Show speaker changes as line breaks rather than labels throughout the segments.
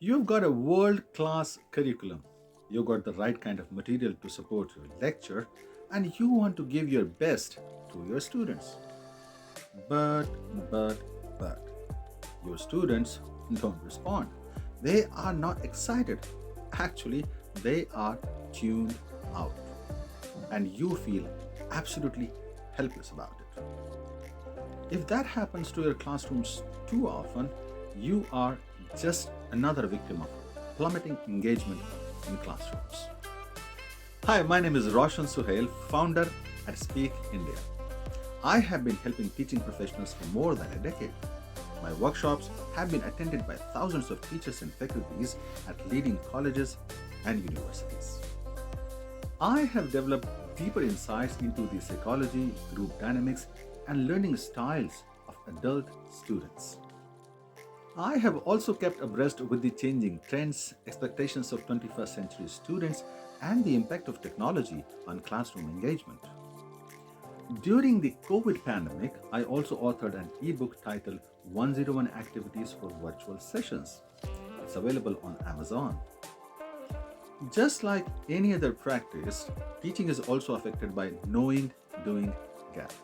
You've got a world-class curriculum. You've got the right kind of material to support your lecture, and you want to give your best to your students. But, but, but, your students don't respond. They are not excited. Actually, they are tuned out. And you feel absolutely helpless about it. If that happens to your classrooms too often, you are just another victim of plummeting engagement in classrooms. Hi, my name is Roshan Suhail, founder at Speak India. I have been helping teaching professionals for more than a decade. My workshops have been attended by thousands of teachers and faculties at leading colleges and universities. I have developed deeper insights into the psychology, group dynamics, and learning styles of adult students. I have also kept abreast with the changing trends, expectations of 21st century students, and the impact of technology on classroom engagement. During the COVID pandemic, I also authored an ebook titled 101 Activities for Virtual Sessions. It's available on Amazon. Just like any other practice, teaching is also affected by knowing, doing gap.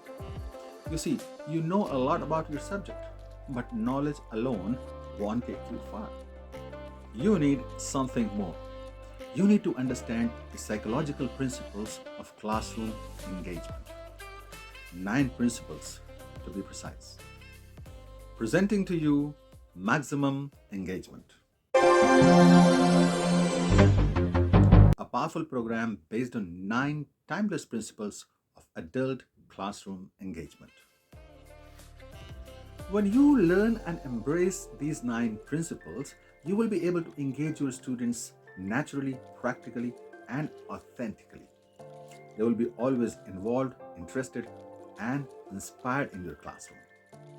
You see, you know a lot about your subject, but knowledge alone won't take you far. You need something more. You need to understand the psychological principles of classroom engagement. 9 principles to be precise. Presenting to you Maximum Engagement, a powerful program based on 9 timeless principles of adult classroom engagement. When you learn and embrace these 9 principles, you will be able to engage your students naturally, practically, and authentically. They will be always involved, interested, and inspired in your classroom.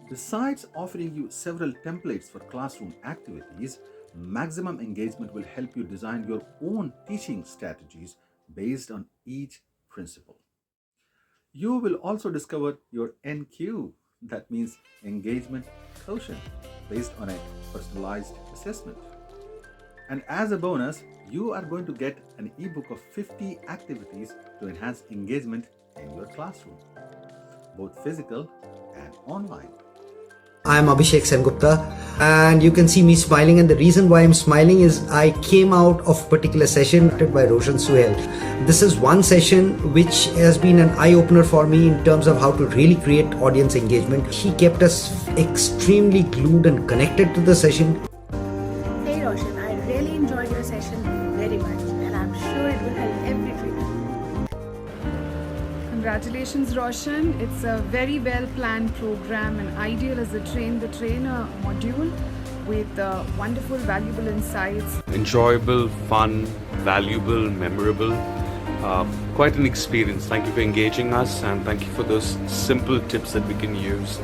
Besides offering you several templates for classroom activities, Maximum Engagement will help you design your own teaching strategies based on each principle. You will also discover your NQ, that means engagement quotient, based on a personalized assessment. And as a bonus, you are going to get an ebook of 50 activities to enhance engagement in your classroom, both physical and online.
I'm Abhishek Sengupta, and you can see me smiling, and the reason why I'm smiling is I came out of a particular session by Roshan Suhail. This is one session which has been an eye-opener for me in terms of how to really create audience engagement. He kept us extremely glued and connected to the session.
Hey Roshan, I really enjoyed your session very much, and I'm sure it will help every trainer.
Congratulations, Roshan. It's a very well planned program and ideal as a train the trainer module with wonderful, valuable insights.
Enjoyable, fun, valuable, memorable. Quite an experience. Thank you for engaging us, and thank you for those simple tips that we can use.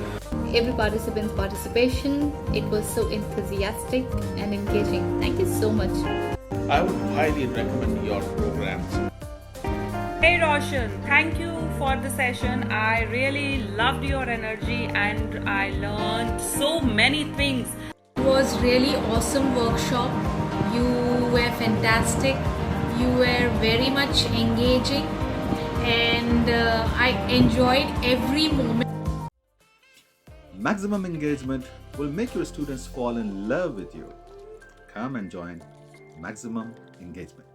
Every participant's participation, it was so enthusiastic and engaging. Thank you so much.
I would highly recommend your programs.
Hey Roshan, thank you for the session. I really loved your energy and I learned so many things.
It was really awesome workshop. You were fantastic. You were very much engaging, and I enjoyed every moment.
Maximum Engagement will make your students fall in love with you. Come and join Maximum Engagement.